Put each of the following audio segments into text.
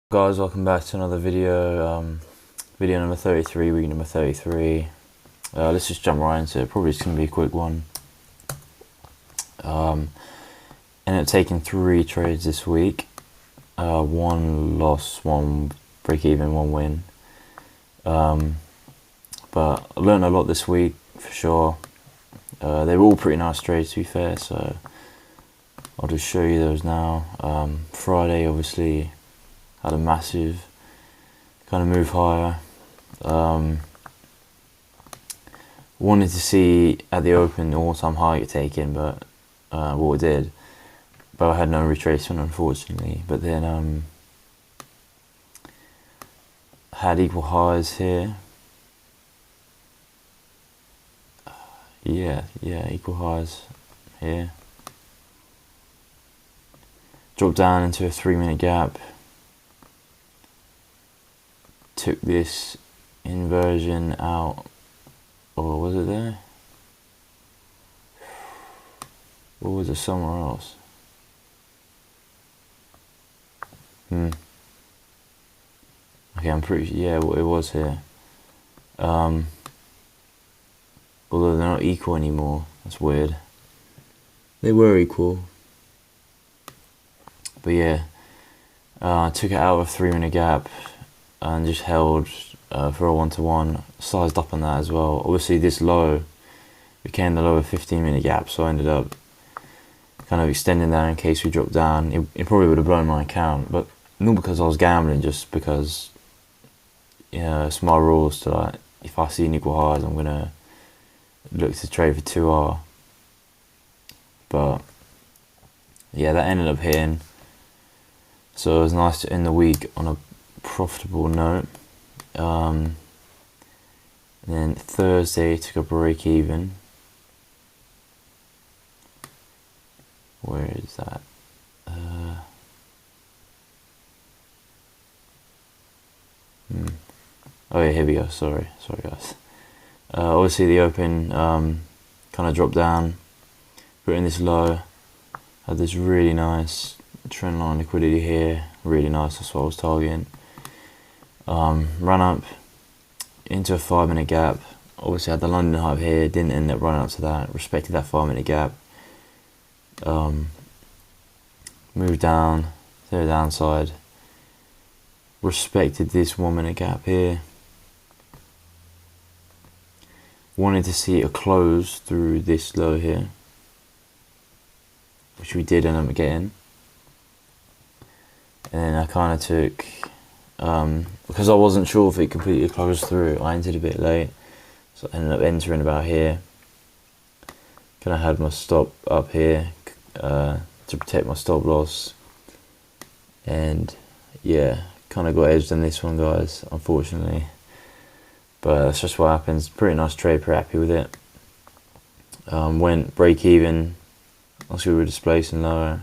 Guys, welcome back to another video. Video number 33, week number 33. Let's just jump right into it. Probably just gonna be a quick one. Ended up taking 3 trades this week. 1 loss, 1 break even, 1 win. But I learned a lot this week for sure. They were all pretty nice trades, to be fair, so I'll just show you those now. Friday, obviously, had a massive kind of move higher. Wanted to see at the open the all-time high get taken, but well, it did. But I had no retracement, unfortunately. But then had equal highs here. Yeah, equal highs here. Dropped down into a 3-minute gap. Took this inversion out, or was it there? Or was it somewhere else? Okay, I'm pretty sure, yeah, it was here. Although they're not equal anymore, that's weird. They were equal. But yeah, took it out of a 3-minute gap and just held for a 1-to-1, sized up on that as well. Obviously this low became the lower 15-minute gap, so I ended up kind of extending that in case we dropped down. It probably would have blown my account, but not because I was gambling, just because, you know, it's my rules to, like, if I see an equal highs, I'm gonna look to trade for 2R. But yeah, that ended up hitting, so it was nice to end the week on a profitable note. And then Thursday took a break even. Where is that? Oh yeah, here we go. Sorry guys. Obviously the open kind of dropped down, put in this low, had this really nice trend line liquidity here, really nice, that's what I was targeting. Ran up into a 5-minute gap, obviously had the London hype here, didn't end up running up to that, respected that 5-minute gap. Moved down to the downside, respected this 1-minute gap here. Wanted to see a close through this low here, which we did end up getting. And then I kind of took, because I wasn't sure if it completely closed through, I entered a bit late, so I ended up entering about here. Kind of had my stop up here to protect my stop loss, and yeah, kind of got edged on this one, guys, unfortunately. But that's just what happens. Pretty nice trade, pretty happy with it. Went break even, obviously we were displacing lower,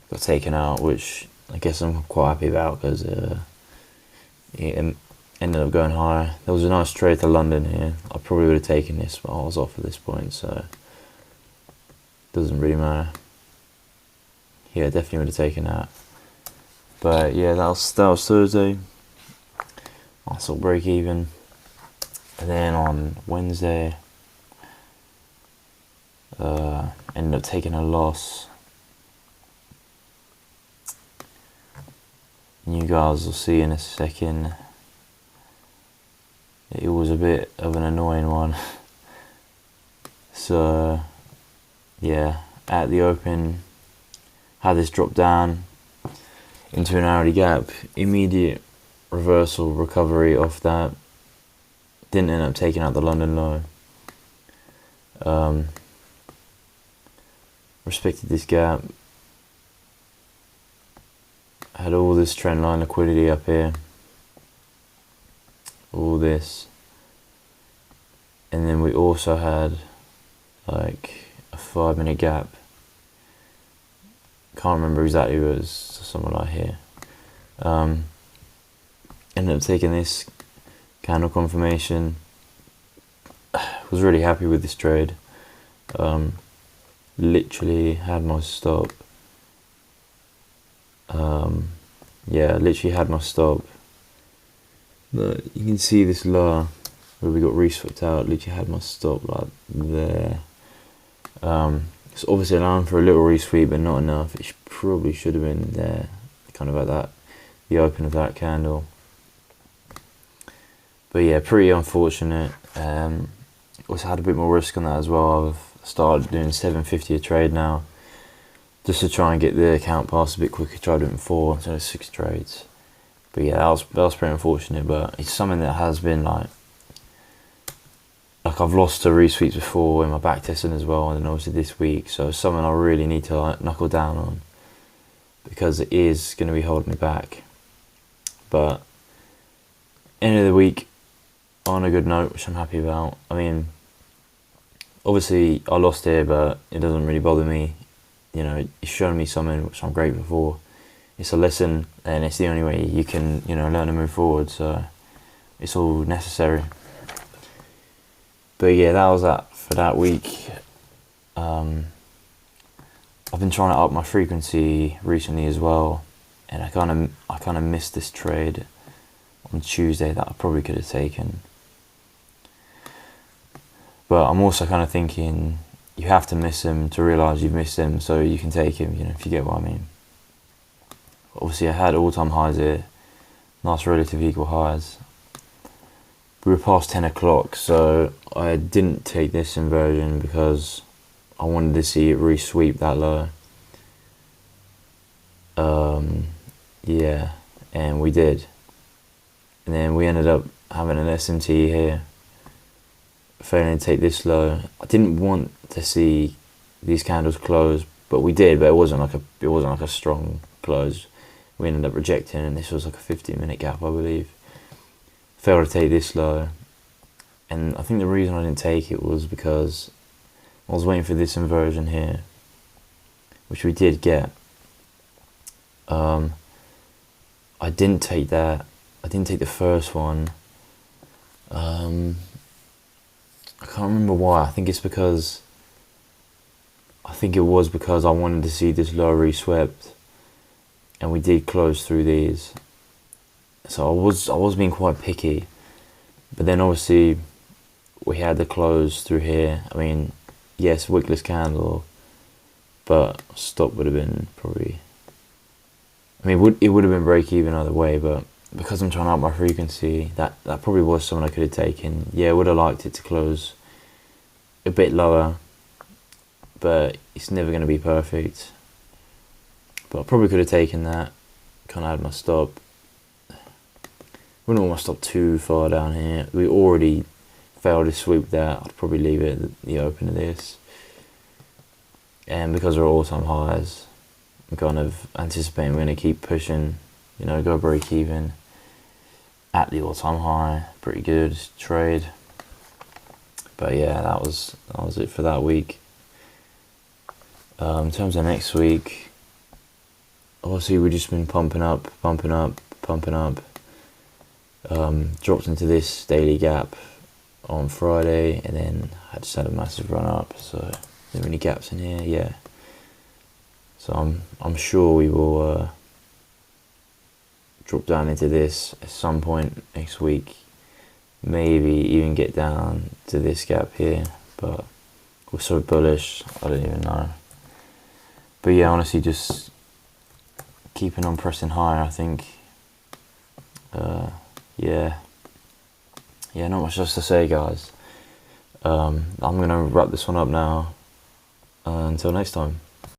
got taken out, which I guess I'm quite happy about, because it ended up going higher. There was a nice trade to London here. I probably would have taken this, but I was off at this point, so doesn't really matter. Yeah, definitely would have taken that. But yeah, that was Thursday. I saw break even. And then on Wednesday, ended up taking a loss. You guys will see in a second. It was a bit of an annoying one. So yeah, at the open, had this drop down into an hourly gap, immediate reversal recovery off that. Didn't end up taking out the London low. Respected this gap. Had all this trend line liquidity up here. All this. And then we also had like a 5-minute gap. Can't remember exactly, but it was somewhere like here. Ended up taking this candle confirmation. Was really happy with this trade. Literally had my stop yeah, I literally had my stop. Look, you can see this lower where we got reswept out. Literally had my stop like there. It's obviously allowing for a little resweep, but not enough. It probably should have been there, kind of at that, the open of that candle. But yeah, pretty unfortunate. Also had a bit more risk on that as well. I've started doing 750 a trade now, just to try and get the account passed a bit quicker. Tried doing 4 instead of 6 trades. But yeah, that was pretty unfortunate. But it's something that has been like I've lost to resweeps before in my back testing as well, and then obviously this week. So it's something I really need to like knuckle down on, because it is going to be holding me back. But end of the week on a good note, which I'm happy about. I mean, obviously I lost here, but it doesn't really bother me. You know, it's shown me something which I'm grateful for. It's a lesson, and it's the only way you can, you know, learn to move forward. So it's all necessary. But yeah, that was that for that week. I've been trying to up my frequency recently as well, and I kind of missed this trade on Tuesday that I probably could have taken. But I'm also kind of thinking you have to miss him to realise you've missed him, so you can take him. You know, if you get what I mean. Obviously, I had all-time highs here, nice relative equal highs. We were past 10 o'clock, so I didn't take this inversion because I wanted to see it re-sweep that low. Yeah, and we did. And then we ended up having an SMT here, failing to take this low. I didn't want to see these candles close, but we did. But it wasn't like a strong close. We ended up rejecting, and this was like a 15-minute gap, I believe. Failed to take this low, and I think the reason I didn't take it was because I was waiting for this inversion here, which we did get. I didn't take that. I didn't take the first one. I can't remember why. I think it was because I wanted to see this low reswept, and we did close through these. So I was being quite picky, but then obviously we had the close through here. I mean, yes, wickless candle, but stop would have been probably. I mean, it would have been break even either way, but because I'm trying to up my frequency, that probably was something I could have taken. Yeah, I would have liked it to close a bit lower, but it's never going to be perfect. But I probably could have taken that. Kind of had my stop. Wouldn't want my stop too far down here. We already failed to sweep that. I'd probably leave it at the open of this. And because we're all-time highs, I'm kind of anticipating we're going to keep pushing, you know, go break even at the all-time high. Pretty good trade. But yeah, that was it for that week. In terms of next week, obviously we've just been pumping up. Dropped into this daily gap on Friday, and then I just had a massive run up. So there are any gaps in here, yeah. So I'm sure we will drop down into this at some point next week. Maybe even get down to this gap here, but we're so bullish, I don't even know. But yeah, honestly, just keeping on pressing higher, I think. Yeah, not much else to say, guys. I'm going to wrap this one up now. Until next time.